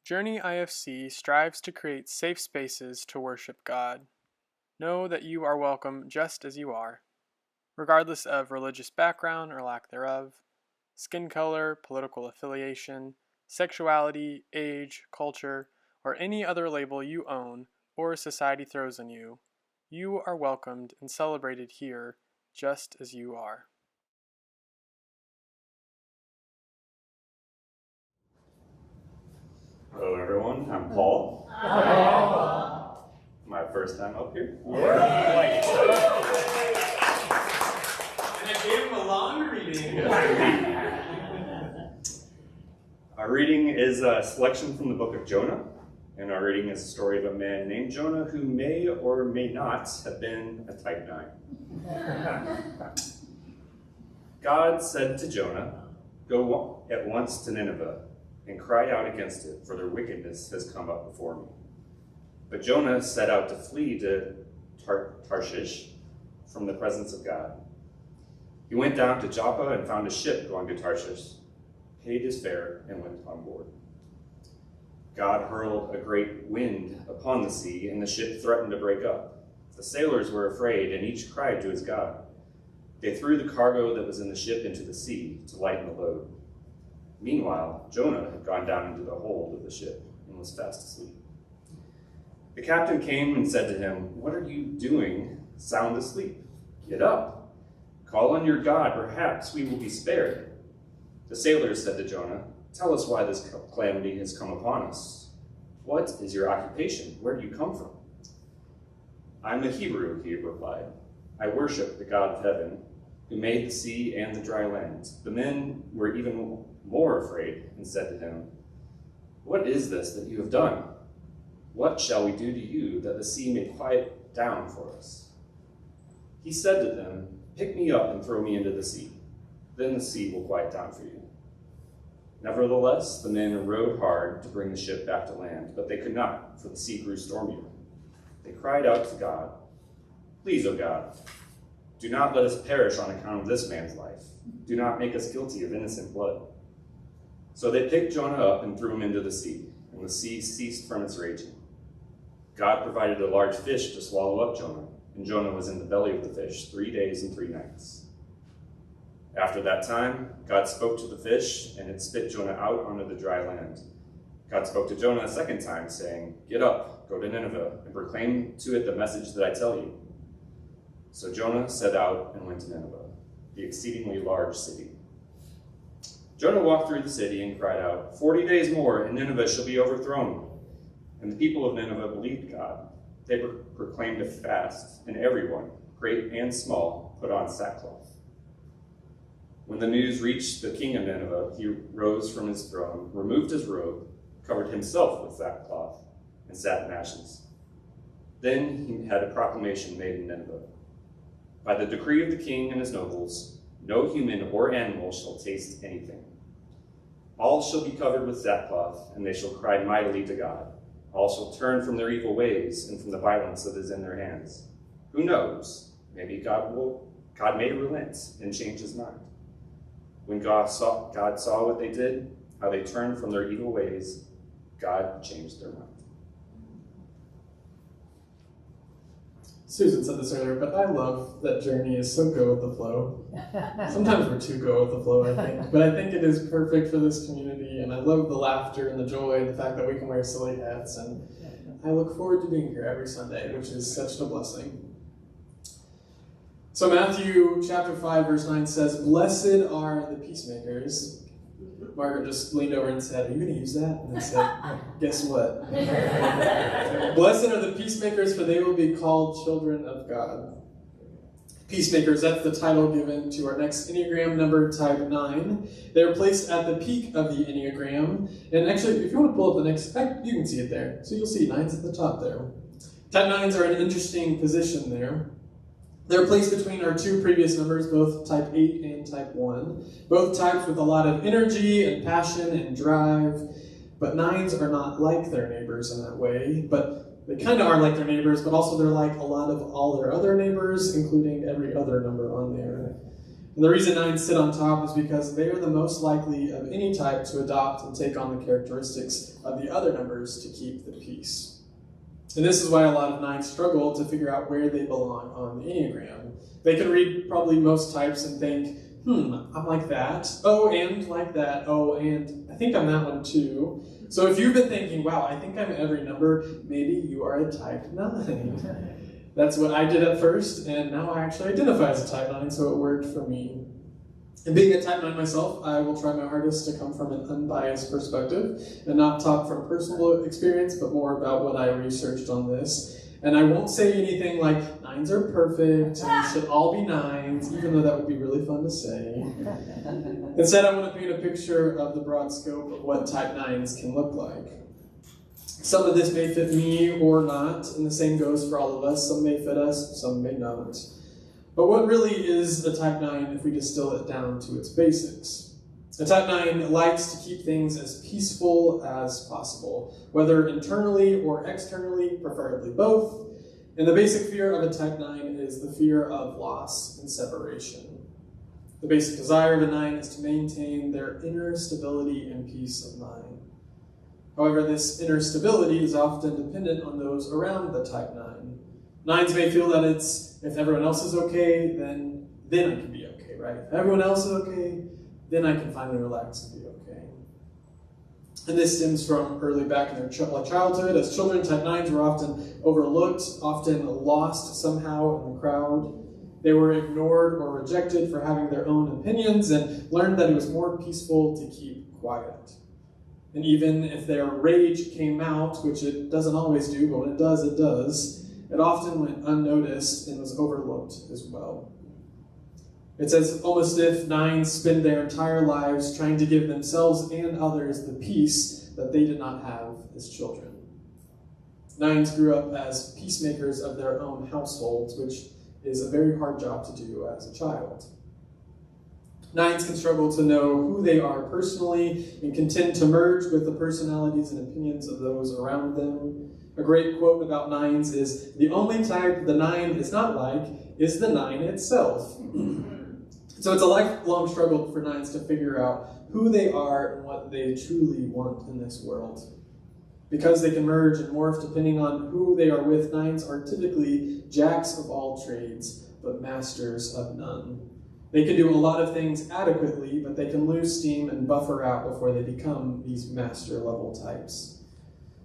Journey IFC strives to create safe spaces to worship God. Know that you are welcome just as you are, regardless of religious background or lack thereof, skin color, political affiliation, sexuality, age, culture, or any other label you own or society throws on you. You are welcomed and celebrated here just as you are. Hello everyone, I'm Paul. Hi. My first time up here. Yeah. And I gave him a long reading. Our reading is a selection from the book of Jonah, and our reading is a story of a man named Jonah who may or may not have been a type 9. God said to Jonah, "Go at once to Nineveh and cry out against it, for their wickedness has come up before me." But Jonah set out to flee to Tarshish from the presence of God. He went down to Joppa and found a ship going to Tarshish, paid his fare, and went on board. God hurled a great wind upon the sea, and the ship threatened to break up. The sailors were afraid, and each cried to his God. They threw the cargo that was in the ship into the sea to lighten the load. Meanwhile, Jonah had gone down into the hold of the ship and was fast asleep. The captain came and said to him, "What are you doing sound asleep? Get up. Call on your God, perhaps we will be spared." The sailors said to Jonah, "Tell us why this calamity has come upon us. What is your occupation? Where do you come from?" "I'm a Hebrew," he replied. "I worship the God of heaven, who made the sea and the dry land." The men were even more afraid and said to him, "What is this that you have done? What shall we do to you that the sea may quiet down for us?" He said to them, "Pick me up and throw me into the sea. Then the sea will quiet down for you." Nevertheless, the men rowed hard to bring the ship back to land, but they could not, for the sea grew stormier. They cried out to God, "Please, O God, do not let us perish on account of this man's life. Do not make us guilty of innocent blood." So they picked Jonah up and threw him into the sea, and the sea ceased from its raging. God provided a large fish to swallow up Jonah, and Jonah was in the belly of the fish 3 days and 3 nights. After that time, God spoke to the fish, and it spit Jonah out onto the dry land. God spoke to Jonah a second time, saying, "Get up, go to Nineveh, and proclaim to it the message that I tell you." So Jonah set out and went to Nineveh, the exceedingly large city. Jonah walked through the city and cried out, 40 days more, and Nineveh shall be overthrown." And the people of Nineveh believed God. They proclaimed a fast, and everyone, great and small, put on sackcloth. When the news reached the king of Nineveh, he rose from his throne, removed his robe, covered himself with sackcloth, and sat in ashes. Then he had a proclamation made in Nineveh. "By the decree of the king and his nobles, no human or animal shall taste anything. All shall be covered with sackcloth, and they shall cry mightily to God. All shall turn from their evil ways and from the violence that is in their hands. Who knows? Maybe God may relent and change his mind." When God saw what they did, how they turned from their evil ways, God changed their mind. Susan said this earlier, but I love that Journey is so go with the flow. Sometimes we're too go with the flow, I think. But I think it is perfect for this community, and I love the laughter and the joy and the fact that we can wear silly hats. And I look forward to being here every Sunday, which is such a blessing. So Matthew chapter 5, verse 9 says, "Blessed are the peacemakers." Margaret just leaned over and said, "Are you going to use that?" And I said, "Guess what?" "Blessed are the peacemakers, for they will be called children of God." Peacemakers, that's the title given to our next Enneagram number, type 9. They're placed at the peak of the Enneagram. And actually, if you want to pull up the next, you can see it there. So you'll see 9's at the top there. Type 9s are in an interesting position there. They're placed between our two previous numbers, both type 8 and type 1. Both types with a lot of energy and passion and drive. But 9s are not like their neighbors in that way. But they kind of are like their neighbors, but also they're like a lot of all their other neighbors, including every other number on there. And the reason nines sit on top is because they are the most likely of any type to adopt and take on the characteristics of the other numbers to keep the peace. And this is why a lot of nines struggle to figure out where they belong on the Enneagram. They can read probably most types and think, I'm like that. Oh, and like that. Oh, and I think I'm that one too. So if you've been thinking, wow, I think I'm every number, maybe you are a type 9. That's what I did at first, and now I actually identify as a type 9, so it worked for me. And being a type 9 myself, I will try my hardest to come from an unbiased perspective and not talk from personal experience, but more about what I researched on this. And I won't say anything like, 9s are perfect, and we should all be 9s, even though that would be really fun to say. Instead, I want to paint a picture of the broad scope of what type 9s can look like. Some of this may fit me or not, and the same goes for all of us. Some may fit us, some may not. But what really is a type 9 if we distill it down to its basics? A type 9 likes to keep things as peaceful as possible, whether internally or externally, preferably both. And the basic fear of a type 9 is the fear of loss and separation. The basic desire of a 9 is to maintain their inner stability and peace of mind. However, this inner stability is often dependent on those around the type 9. 9s may feel that it's, if everyone else is okay, then I can be okay, right? If everyone else is okay, then I can finally relax and be okay. And this stems from early back in their childhood. As children, type 9s were often overlooked, often lost somehow in the crowd. They were ignored or rejected for having their own opinions and learned that it was more peaceful to keep quiet. And even if their rage came out, which it doesn't always do, but when it does, it often went unnoticed and was overlooked as well. It's as almost if 9s spend their entire lives trying to give themselves and others the peace that they did not have as children. 9s grew up as peacemakers of their own households, which is a very hard job to do as a child. 9s can struggle to know who they are personally and can tend to merge with the personalities and opinions of those around them. A great quote about 9s is, "The only type the 9 is not like is the 9 itself." So it's a lifelong struggle for 9s to figure out who they are and what they truly want in this world. Because they can merge and morph depending on who they are with, 9s are typically jacks of all trades, but masters of none. They can do a lot of things adequately, but they can lose steam and buffer out before they become these master-level types.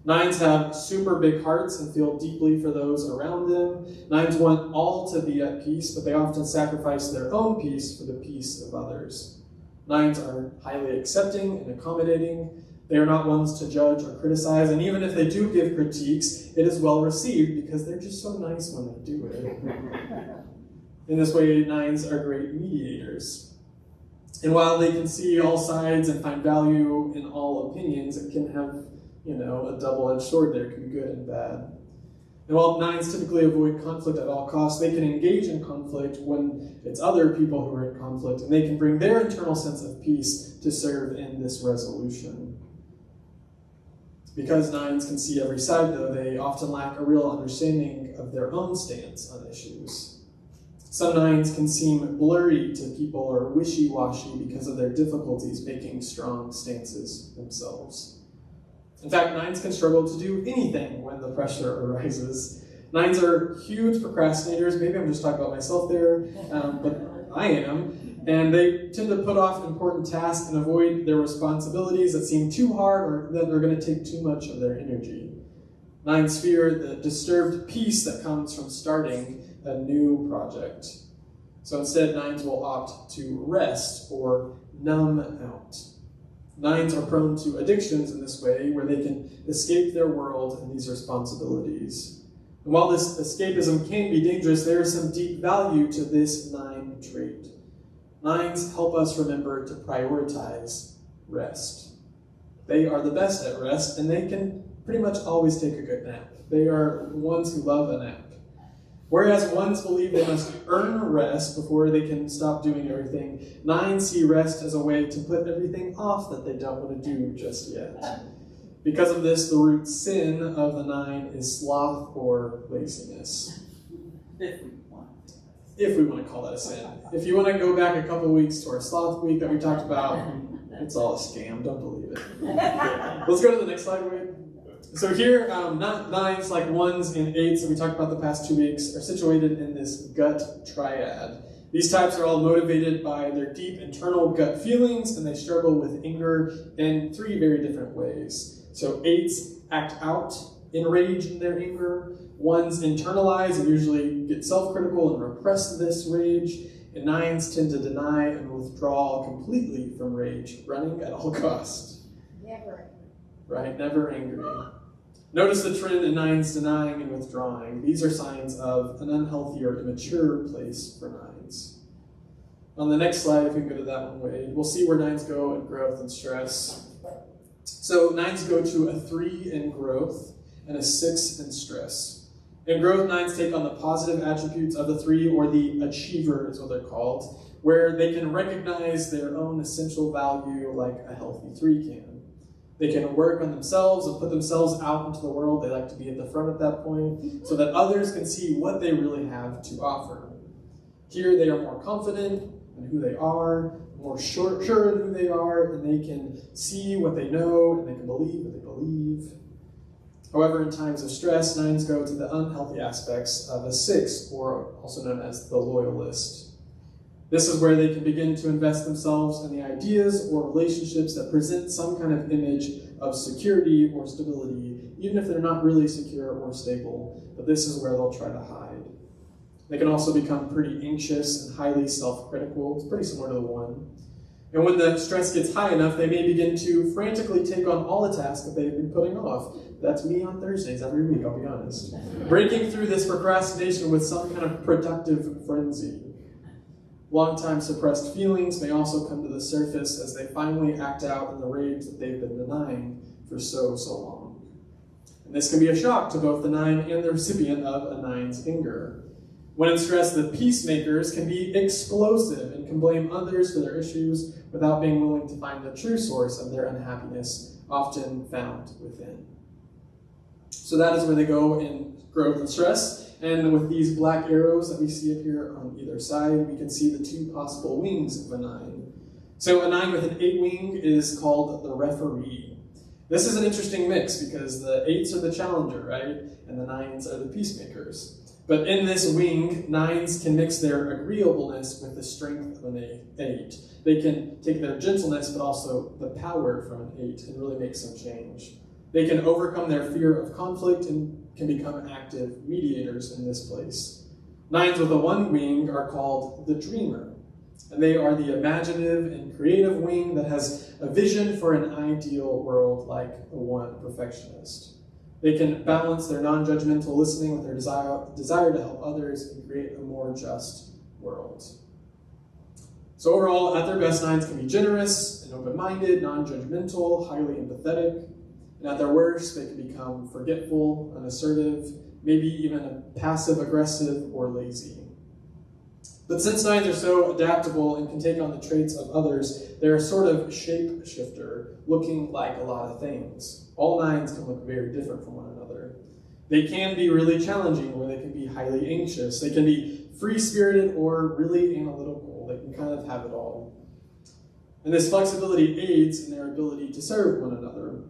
9s have super big hearts and feel deeply for those around them. 9s want all to be at peace, but they often sacrifice their own peace for the peace of others. 9s are highly accepting and accommodating. They are not ones to judge or criticize, and even if they do give critiques, it is well received because they're just so nice when they do it. In this way, 9s are great mediators. And while they can see all sides and find value in all opinions, it can have, a double-edged sword there. It can be good and bad. And while 9s typically avoid conflict at all costs, they can engage in conflict when it's other people who are in conflict, and they can bring their internal sense of peace to serve in this resolution. Because 9s can see every side, though, they often lack a real understanding of their own stance on issues. Some 9s can seem blurry to people or wishy-washy because of their difficulties making strong stances themselves. In fact, 9s can struggle to do anything when the pressure arises. 9s are huge procrastinators. Maybe I'm just talking about myself there, but I am. And they tend to put off important tasks and avoid their responsibilities that seem too hard or that are going to take too much of their energy. 9s fear the disturbed peace that comes from starting a new project. So instead, 9s will opt to rest or numb out. 9s are prone to addictions in this way, where they can escape their world and these responsibilities. And while this escapism can be dangerous, there is some deep value to this 9 trait. 9s help us remember to prioritize rest. They are the best at rest, and they can pretty much always take a good nap. They are ones who love a nap. Whereas 1s believe they must earn rest before they can stop doing everything, 9s see rest as a way to put everything off that they don't want to do just yet. Because of this, the root sin of the 9 is sloth or laziness. if we want to call that a sin. If you want to go back a couple weeks to our sloth week that we talked about, it's all a scam, don't believe it. Let's go to the next slide, Wade. So here, nines, like ones and eights that we talked about the past 2 weeks, are situated in this gut triad. These types are all motivated by their deep internal gut feelings, and they struggle with anger in 3 very different ways. So eights act out in rage in their anger. Ones internalize and usually get self-critical and repress this rage. And nines tend to deny and withdraw completely from rage, running at all costs. Never angry. Right, never angry. Notice the trend in nines denying and withdrawing. These are signs of an unhealthy or immature place for nines. On the next slide, if we can go to that one, Wade, we'll see where nines go in growth and stress. So nines go to a 3 in growth and a 6 in stress. In growth, nines take on the positive attributes of the 3, or the achiever is what they're called, where they can recognize their own essential value like a healthy 3 can. They can work on themselves and put themselves out into the world. They like to be at the front at that point so that others can see what they really have to offer. Here they are more confident in who they are, more sure in who they are, and they can see what they know and they can believe what they believe. However, in times of stress, nines go to the unhealthy aspects of a 6, or also known as the loyalist. This is where they can begin to invest themselves in the ideas or relationships that present some kind of image of security or stability, even if they're not really secure or stable. But this is where they'll try to hide. They can also become pretty anxious and highly self-critical. It's pretty similar to the 1. And when the stress gets high enough, they may begin to frantically take on all the tasks that they've been putting off. That's me on Thursdays every week, I'll be honest. Breaking through this procrastination with some kind of productive frenzy. Long-time suppressed feelings may also come to the surface as they finally act out in the rage that they've been denying for so long. And this can be a shock to both the 9 and the recipient of a 9's anger. When in stress, the peacemakers can be explosive and can blame others for their issues without being willing to find the true source of their unhappiness, often found within. So that is where they go in growth and stress. And with these black arrows that we see up here on either side, we can see the 2 possible wings of a 9. So a 9 with an 8 wing is called the referee. This is an interesting mix because the 8s are the challenger, right? And the 9s are the peacemakers. But in this wing, 9s can mix their agreeableness with the strength of an 8. They can take their gentleness, but also the power from an 8 and really make some change. They can overcome their fear of conflict and can become active mediators in this place. 9s with a 1 wing are called the dreamer. And they are the imaginative and creative wing that has a vision for an ideal world like a 1 perfectionist. They can balance their non-judgmental listening with their desire to help others and create a more just world. So overall, at their best, 9s can be generous and open-minded, non-judgmental, highly empathetic. And at their worst, they can become forgetful, unassertive, maybe even passive-aggressive or lazy. But since 9s are so adaptable and can take on the traits of others, they're a sort of shape-shifter, looking like a lot of things. All 9s can look very different from one another. They can be really challenging, where they can be highly anxious. They can be free-spirited or really analytical. They can kind of have it all. And this flexibility aids in their ability to serve one another.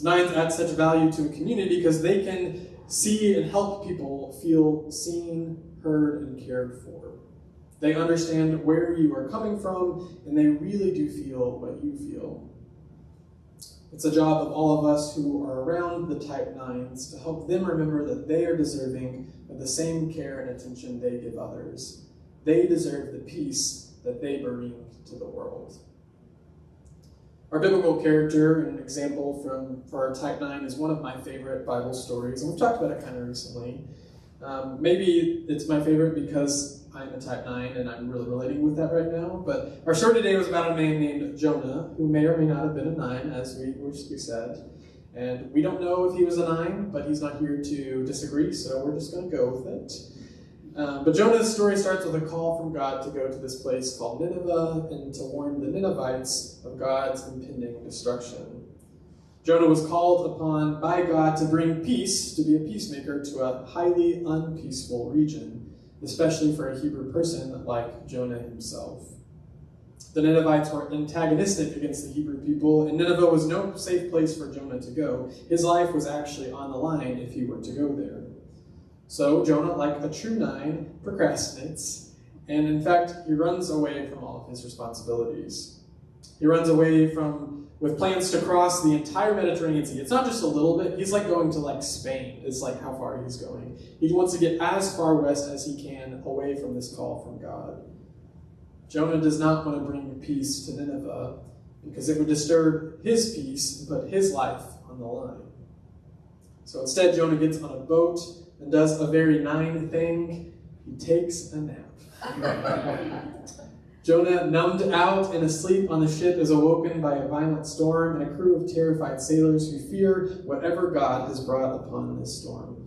9s add such value to a community because they can see and help people feel seen, heard, and cared for. They understand where you are coming from, and they really do feel what you feel. It's a job of all of us who are around the type 9s to help them remember that they are deserving of the same care and attention they give others. They deserve the peace that they bring to the world. Our biblical character and example for our type 9 is one of my favorite Bible stories, and we've talked about it kind of recently. Maybe it's my favorite because I'm a type 9 and I'm really relating with that right now, but our story today was about a man named Jonah, who may or may not have been a 9, as we said. And we don't know if he was a 9, but he's not here to disagree, so we're just going to go with it. But Jonah's story starts with a call from God to go to this place called Nineveh and to warn the Ninevites of God's impending destruction. Jonah was called upon by God to bring peace, to be a peacemaker, to a highly unpeaceful region. especially for a Hebrew person like Jonah himself. The Ninevites were antagonistic against the Hebrew people, and Nineveh was no safe place for Jonah to go. His life was actually on the line if he were to go there. So Jonah, like a true 9, procrastinates, and in fact, he runs away from all of his responsibilities. He runs away with plans to cross the entire Mediterranean Sea. It's not just a little bit. He's like going to like Spain. It's like how far he's going. He wants to get as far west as he can away from this call from God. Jonah does not want to bring peace to Nineveh because it would disturb his peace and put his life on the line. So instead, Jonah gets on a boat and does a very 9 thing. He takes a nap. Jonah, numbed out and asleep on the ship, is awoken by a violent storm and a crew of terrified sailors who fear whatever God has brought upon this storm.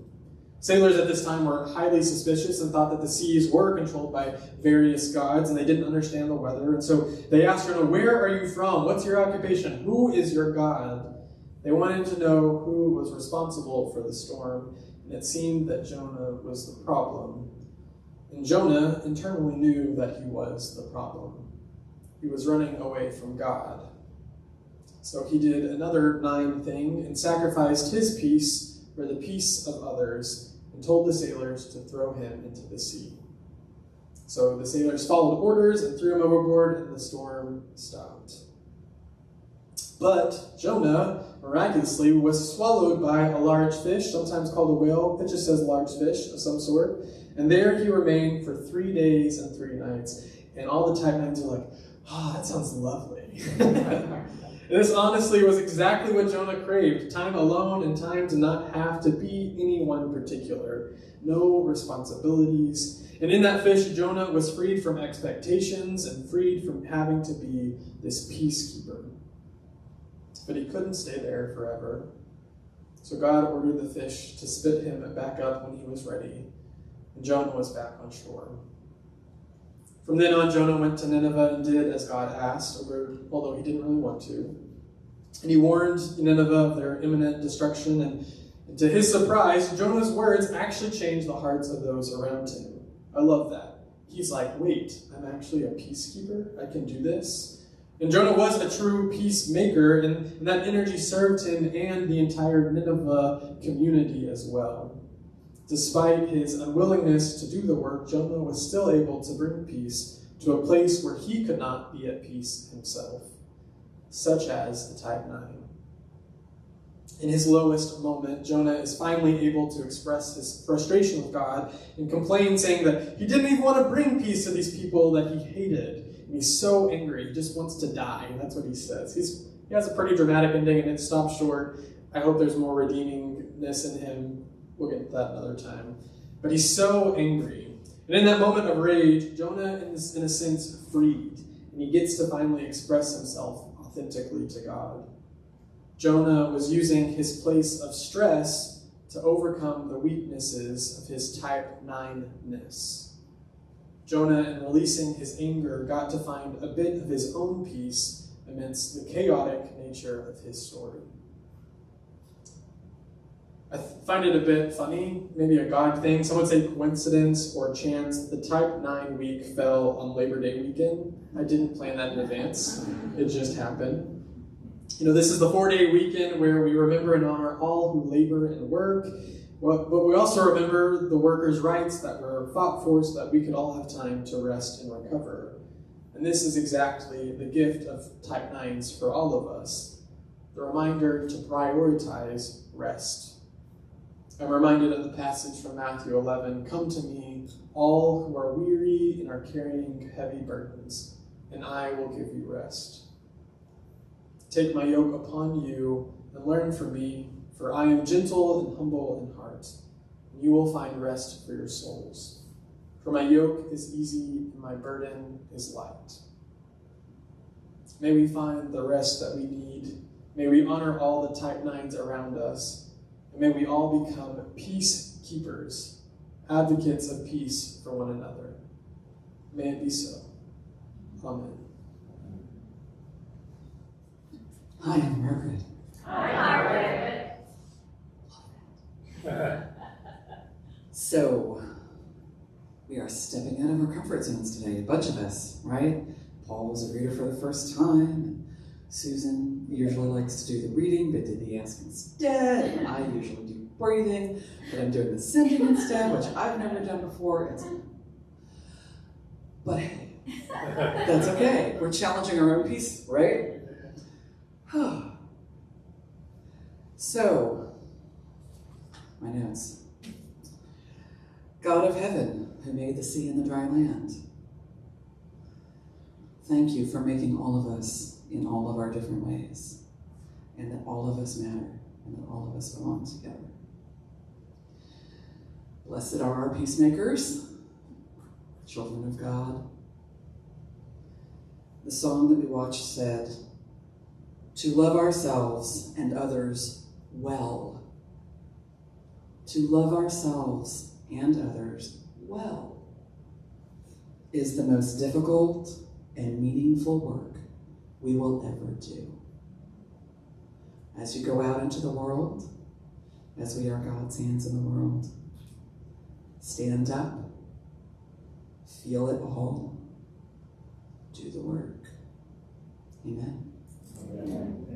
Sailors at this time were highly suspicious and thought that the seas were controlled by various gods, and they didn't understand the weather. And so they asked Jonah, "Where are you from? What's your occupation? Who is your God?" They wanted to know who was responsible for the storm, and it seemed that Jonah was the problem. And Jonah internally knew that he was the problem. He was running away from God. So he did another 9 thing and sacrificed his peace for the peace of others, and told the sailors to throw him into the sea. So the sailors followed orders and threw him overboard, and the storm stopped. But Jonah, miraculously, was swallowed by a large fish, sometimes called a whale. It just says large fish of some sort. And there he remained for 3 days and 3 nights. And all the type 9s are like, that sounds lovely. This honestly was exactly what Jonah craved. Time alone and time to not have to be anyone particular. No responsibilities. And in that fish, Jonah was freed from expectations and freed from having to be this peacekeeper. But he couldn't stay there forever. So God ordered the fish to spit him back up when he was ready. And Jonah was back on shore. From then on, Jonah went to Nineveh and did as God asked, although he didn't really want to. And he warned Nineveh of their imminent destruction, and to his surprise, Jonah's words actually changed the hearts of those around him. I love that. He's like, wait, I'm actually a peacekeeper? I can do this? And Jonah was a true peacemaker, and that energy served him and the entire Nineveh community as well. Despite his unwillingness to do the work, Jonah was still able to bring peace to a place where he could not be at peace himself, such as the type 9. In his lowest moment, Jonah is finally able to express his frustration with God and complain, saying that he didn't even want to bring peace to these people that he hated. And he's so angry, he just wants to die. That's what he says. He has a pretty dramatic ending, and it stops short. I hope there's more redeemingness in him. We'll get to that another time. But he's so angry. And in that moment of rage, Jonah is, in a sense, freed. And he gets to finally express himself authentically to God. Jonah was using his place of stress to overcome the weaknesses of his type 9-ness. Jonah, in releasing his anger, got to find a bit of his own peace amidst the chaotic nature of his story. I find it a bit funny, maybe a God thing. Some would say coincidence or chance. The type 9 week fell on Labor Day weekend. I didn't plan that in advance. It just happened. This is the 4-day weekend where we remember and honor all who labor and work. But we also remember the workers' rights that were fought for so that we could all have time to rest and recover. And this is exactly the gift of type 9s for all of us. The reminder to prioritize rest. I'm reminded of the passage from Matthew 11, "Come to me, all who are weary and are carrying heavy burdens, and I will give you rest. Take my yoke upon you and learn from me, for I am gentle and humble in heart, and you will find rest for your souls. For my yoke is easy and my burden is light." May we find the rest that we need. May we honor all the type 9s around us. And may we all become peacekeepers, advocates of peace for one another. May it be so. Amen. Hi, I'm Margaret. Hi, Margaret. So, We are stepping out of our comfort zones today, a bunch of us, right? Paul was a reader for the first time, and Susan usually likes to do the reading, but did the ask instead, and I usually do breathing, but I'm doing the sending instead, which I've never done before. But hey, that's okay. We're challenging our own peace, right? So, my notes. God of heaven, who made the sea and the dry land, thank you for making all of us in all of our different ways, and that all of us matter, and that all of us belong together. Blessed are our peacemakers, children of God. The song that we watched said, to love ourselves and others well. To love ourselves and others well is the most difficult and meaningful work we will ever do. As you go out into the world, as we are God's hands in the world, stand up, feel it all, do the work. Amen. Amen.